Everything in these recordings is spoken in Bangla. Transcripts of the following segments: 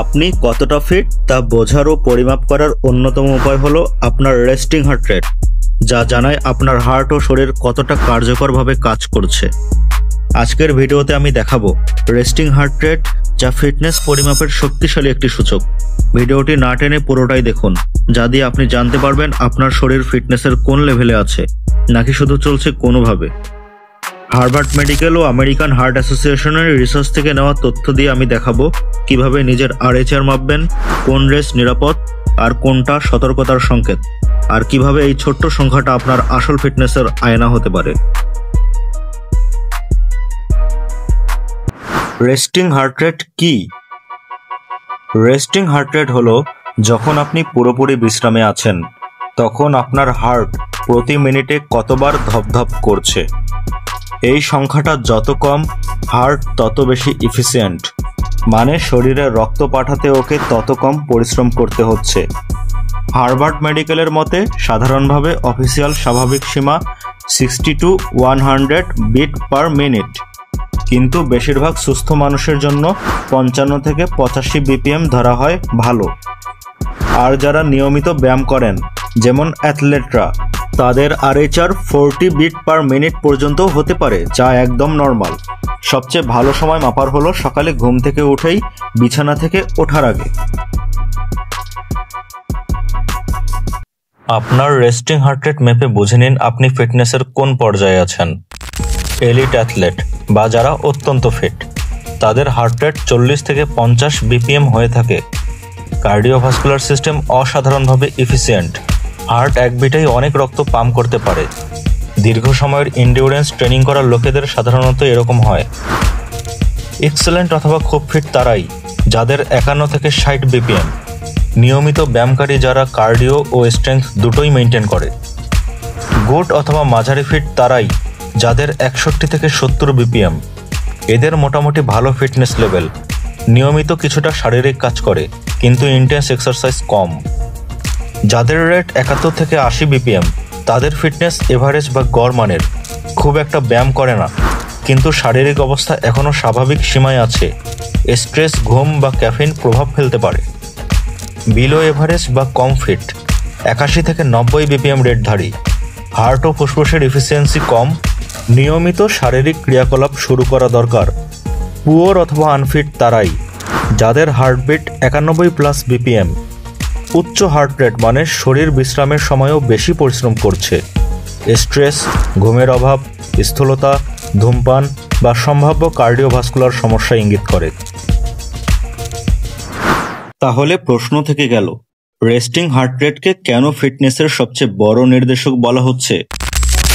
আপনি কতটা ফিট তা বোঝার ও পরিমাপ করার অন্যতম উপায় হলো আপনার রেস্টিং হার্ট রেট, যা জানায় আপনার হার্ট ও শরীর কতটা কার্যকরভাবে কাজ করছে। আজকের ভিডিওতে আমি দেখাবো রেস্টিং হার্ট রেট, যা ফিটনেস পরিমাপের শক্তিশালী একটি সূচক। ভিডিওটি না টেনে পুরোটাই দেখুন, যা দিয়ে আপনি জানতে পারবেন আপনার শরীর ফিটনেসের কোন লেভেলে আছে, নাকি শুধু চলছে কোনোভাবে। হার্ভার্ড মেডিকেল ও আমেরিকান হার্ট অ্যাসোসিয়েশনের রিসার্চ থেকে নেওয়া তথ্য দিয়ে আমি দেখাবো কিভাবে নিজের আরএইচআর মাপবেন, কোন রেস নিরাপদ আর কোনটা সতর্কতার সংকেত, আর কিভাবে এই ছোট্ট সংখ্যাটা আপনার আসল ফিটনেসের আয়না হতে পারে। রেস্টিং হার্ট রেট কি? রেস্টিং হার্ট রেট হলো যখন আপনি পুরোপুরি বিশ্রামে আছেন, তখন আপনার হার্ট প্রতি মিনিটে কতবার ধপধপ করছে। এই সংখ্যাটা যত কম, হার্ট তত বেশি এফিসিয়েন্ট, মানে শরীরে রক্ত পাঠাতে ওকে তত কম পরিশ্রম করতে হচ্ছে। হার্ভার্ড মেডিকেলের মতে সাধারণভাবে অফিসিয়াল স্বাভাবিক সীমা 60 to 100 বিট পার মিনিট, কিন্তু বেশিরভাগ সুস্থ মানুষের জন্য 55 থেকে 85 বিপিএম ধরা হয় ভালো। আর যারা নিয়মিত ব্যায়াম করেন, যেমন অ্যাথলেটরা, তাদের আরএইচআর 40 বিট পার মিনিট পর্যন্ত হতে পারে, যা একদম নর্মাল। সবচেয়ে ভালো সময় মাপার হলো সকালে ঘুম থেকে উঠেই বিছানা থেকে ওঠার আগে। আপনার রেস্টিং হার্ট রেট মেপে বুঝে নিন আপনি ফিটনেসের কোন পর্যায়ে আছেন। এলিট অ্যাথলেট বা যারা অত্যন্ত ফিট, তাদের হার্ট রেট 40 থেকে 50 বিপিএম হয়ে থাকে। কার্ডিওভাস্কুলার সিস্টেম অসাধারণভাবে এফিসিয়েন্ট, হার্ট এক বিটেই অনেক রক্ত পাম্প করতে পারে। দীর্ঘ সময়ের এন্ডিউরেন্স ট্রেনিং করা লোকেদের সাধারণত এরকম হয়। এক্সেলেন্ট অথবা খুব ফিট তারাই যাদের 51 থেকে 60 বিপিএম। নিয়মিত ব্যায়ামকারী যারা কার্ডিও ও স্ট্রেংথ দুটোই মেনটেন করে। গুড অথবা মাঝারি ফিট তারাই যাদের 61 থেকে 70 বিপিএম। এদের মোটামুটি ভালো ফিটনেস লেভেল, নিয়মিত কিছুটা শারীরিক কাজ করে কিন্তু ইন্টেন্স এক্সারসাইজ কম। যাদের রেট 71 থেকে 80 বিপিএম, তাদের ফিটনেস এভারেজ বা গড় মানের, খুব একটা ব্যায়াম করে না কিন্তু শারীরিক অবস্থা এখনও স্বাভাবিক সীমায় আছে। স্ট্রেস, ঘুম বা ক্যাফিন প্রভাব ফেলতে পারে। বিলো এভারেজ বা কম ফিট 81 থেকে 90 বিপিএম রেটধারী, হার্ট ও ফুসফুসের এফিসিয়েন্সি কম, নিয়মিত শারীরিক ক্রিয়াকলাপ শুরু করা দরকার। পুয়ার অথবা আনফিট তারাই যাদের হার্টবিট 91+ বিপিএম। উচ্চ হার্ট রেট মানে শরীর বিশ্রামের সময়ও বেশি পরিশ্রম করছে। স্ট্রেস, ঘুমের অভাব, স্থূলতা, ধূমপান বা সম্ভাব্য কার্ডিওভাস্কুলার সমস্যা ইঙ্গিত করে। তাহলে প্রশ্ন থেকে গেল, রেস্টিং হার্ট রেটকে কেন ফিটনেসের সবচেয়ে বড় নির্দেশক বলা হচ্ছে?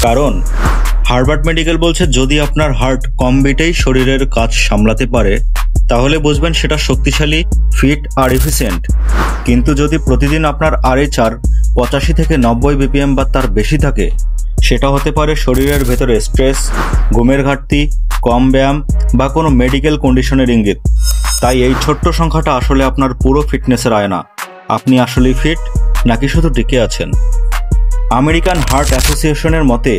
কারণ হার্ভার্ড মেডিকেল বলছে যদি আপনার হার্ট কম বিটেই শরীরের কাজ সামলাতে পারে, তাহলে বুঝবেন সেটা শক্তিশালী, ফিট আর এফিসিয়েন্ট। কিন্তু যদি প্রতিদিন আপনার আরএইচআর 85 থেকে 90 বিপিএম বা তার বেশি থাকে, সেটা হতে পারে শরীরের ভেতরে স্ট্রেস, ঘুমের ঘাটতি, কম ব্যায়াম বা কোনো মেডিকেল কন্ডিশনের ইঙ্গিত। তাই এই ছোট্ট সংখ্যাটা আসলে আপনার পুরো ফিটনেসের আয়না। আপনি আসলেই ফিট নাকি শুধু টিকে আছেন? আমেরিকান হার্ট অ্যাসোসিয়েশনের মতে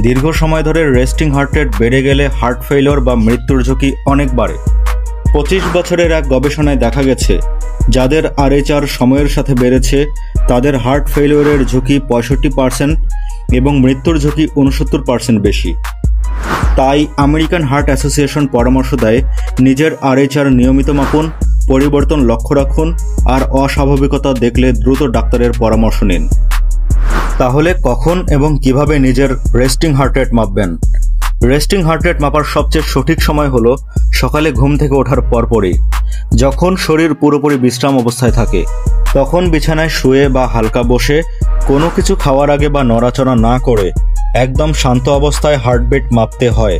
দীর্ঘ সময় ধরে রেস্টিং হার্ট রেট বেড়ে গেলে হার্ট ফেইলিওর বা মৃত্যুর ঝুঁকি অনেক বাড়ে। 25 বছরের এক গবেষণায় দেখা গেছে, যাদের আরএইচআর সময়ের সাথে বেড়েছে তাদের হার্ট ফেইলিওরের ঝুঁকি 65% এবং মৃত্যুর ঝুঁকি 69% বেশি। তাই আমেরিকান হার্ট অ্যাসোসিয়েশন পরামর্শ দেয়, নিজের আরএইচআর নিয়মিত মাপুন, পরিবর্তন লক্ষ্য রাখুন, আর অস্বাভাবিকতা দেখলে দ্রুত ডাক্তারের পরামর্শ নিন। তাহলে কখন এবং কিভাবে নিজের রেস্টিং হার্ট রেট মাপবেন? রেস্টিং হার্ট রেট মাপার সবচেয়ে সঠিক সময় হলো সকালে ঘুম থেকে ওঠার পরপরই, যখন শরীর পুরোপুরি বিশ্রাম অবস্থায় থাকে। তখন বিছানায় শুয়ে বা হালকা বসে কোনো কিছু খাওয়ার আগে বা নড়াচড়া না করে একদম শান্ত অবস্থায় হার্টবিট মাপতে হয়।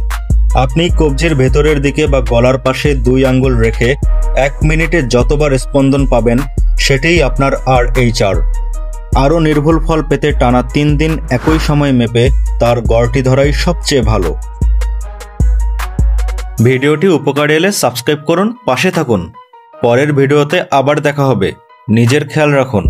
আপনি কবজির ভেতরের দিকে বা গলার পাশে 2 আঙ্গুল রেখে 1 মিনিটে যতবার স্পন্দন পাবেন সেটাই আপনার আরএইচআর। আরও নির্ভুল ফল পেতে টানা 3 দিন একই সময় মেপে তার গড়টি ধরাই সবচেয়ে ভালো। ভিডিওটি উপকারে এলে সাবস্ক্রাইব করুন, পাশে থাকুন। পরের ভিডিওতে আবার দেখা হবে। নিজের খেয়াল রাখুন।